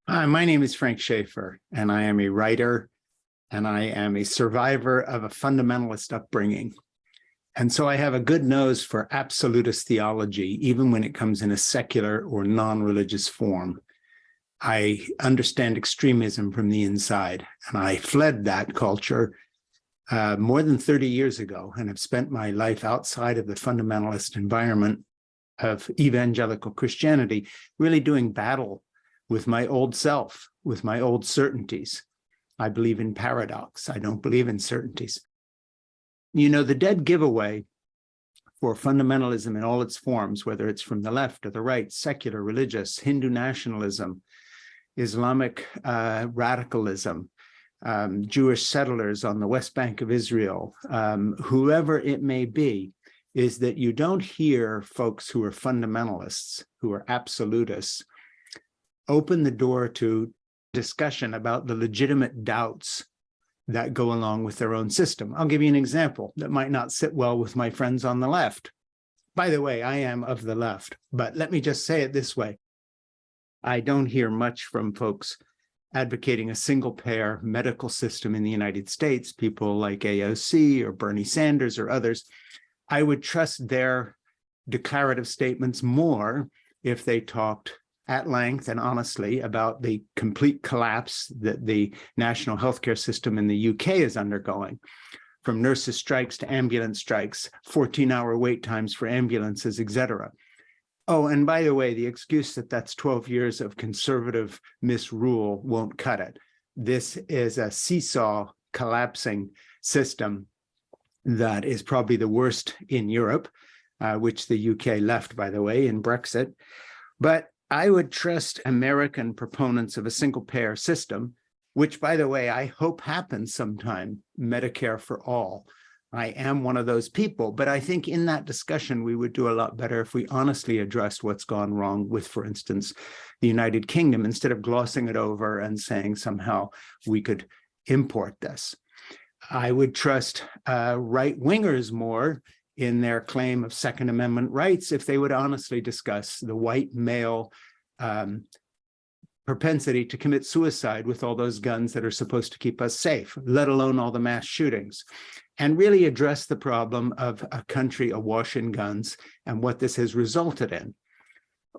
Hi, my name is Frank Schaeffer, and I am a writer, and I am a survivor of a fundamentalist upbringing. And so I have a good nose for absolutist theology, even when it comes in a secular or non-religious form. I understand extremism from the inside, and I fled that culture more than 30 years ago, and have spent my life outside of the fundamentalist environment of evangelical Christianity, really doing battle with my old self, with my old certainties. I believe in paradox. I don't believe in certainties. You know, the dead giveaway for fundamentalism in all its forms, whether it's from the left or the right, secular, religious, Hindu nationalism, Islamic radicalism, Jewish settlers on the West Bank of Israel, whoever it may be, is that you don't hear folks who are fundamentalists, who are absolutists, open the door to discussion about the legitimate doubts that go along with their own system. I'll give you an example that might not sit well with my friends on the left. By the way, I am of the left, but let me just say it this way. I don't hear much from folks advocating a single-payer medical system in the United States, people like AOC or Bernie Sanders or others. I would trust their declarative statements more if they talked at length and honestly about the complete collapse that the national healthcare system in the UK is undergoing, from nurses' strikes to ambulance strikes, 14-hour wait times for ambulances, etc. Oh, and by the way, the excuse that that's 12 years of conservative misrule won't cut it. This is a seesaw collapsing system that is probably the worst in Europe, which the UK left, by the way, in Brexit. But I would trust American proponents of a single-payer system, which, by the way, I hope happens sometime, Medicare for all. I am one of those people, but I think in that discussion, we would do a lot better if we honestly addressed what's gone wrong with, for instance, the United Kingdom, instead of glossing it over and saying somehow we could import this. I would trust right-wingers more in their claim of Second Amendment rights if they would honestly discuss the white male propensity to commit suicide with all those guns that are supposed to keep us safe, let alone all the mass shootings, and really address the problem of a country awash in guns and what this has resulted in,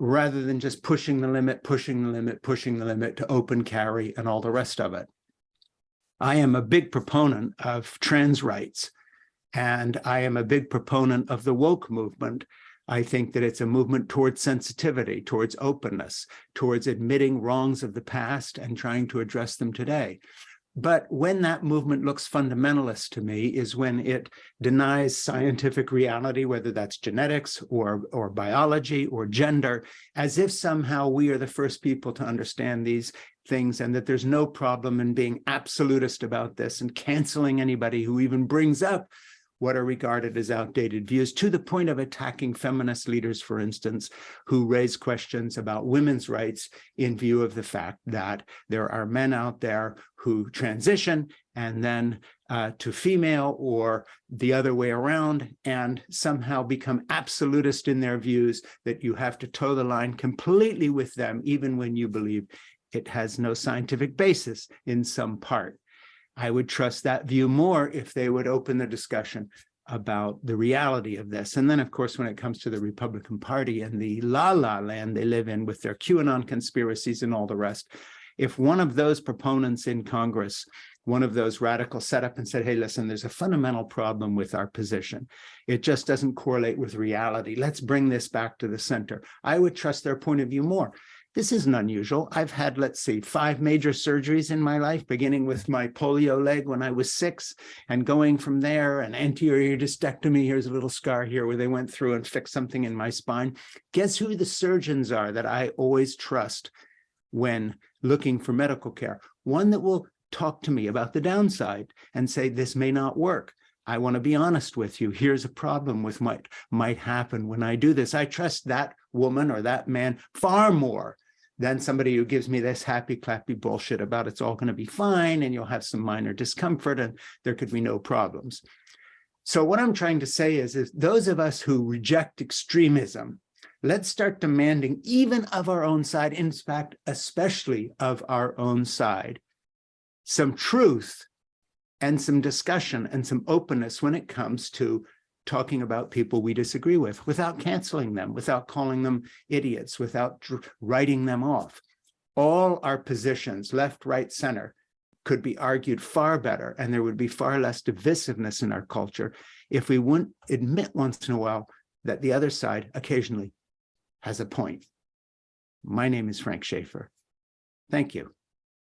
rather than just pushing the limit, pushing the limit, pushing the limit to open carry and all the rest of it. I am a big proponent of trans rights, and I am a big proponent of the woke movement. I think that it's a movement towards sensitivity, towards openness, towards admitting wrongs of the past and trying to address them today. But when that movement looks fundamentalist to me is when it denies scientific reality, whether that's genetics or biology or gender, as if somehow we are the first people to understand these things and that there's no problem in being absolutist about this and canceling anybody who even brings up what are regarded as outdated views, to the point of attacking feminist leaders, for instance, who raise questions about women's rights in view of the fact that there are men out there who transition and then to female or the other way around and somehow become absolutist in their views, that you have to toe the line completely with them, even when you believe it has no scientific basis in some part. I would trust that view more if they would open the discussion about the reality of this. And then, of course, when it comes to the Republican Party and the la-la land they live in with their QAnon conspiracies and all the rest, if one of those proponents in Congress, one of those radicals set up and said, hey, listen, there's a fundamental problem with our position. It just doesn't correlate with reality. Let's bring this back to the center. I would trust their point of view more. This isn't unusual. I've had, let's see, 5 major surgeries in my life, beginning with my polio leg when I was 6 and going from there, an anterior discectomy. Here's a little scar here where they went through and fixed something in my spine. Guess who the surgeons are that I always trust when looking for medical care? One that will talk to me about the downside and say, this may not work. I want to be honest with you. Here's a problem with what might happen when I do this. I trust that woman or that man far more than somebody who gives me this happy clappy bullshit about it's all going to be fine and you'll have some minor discomfort and there could be no problems. So what I'm trying to say is those of us who reject extremism Let's start demanding, even of our own side, in fact, especially of our own side, some truth and some discussion and some openness when it comes to talking about people we disagree with, without canceling them, without calling them idiots, without writing them off. All our positions, left, right, center, could be argued far better, and there would be far less divisiveness in our culture if we wouldn't admit once in a while that the other side occasionally has a point. My name is Frank Schaeffer. Thank you.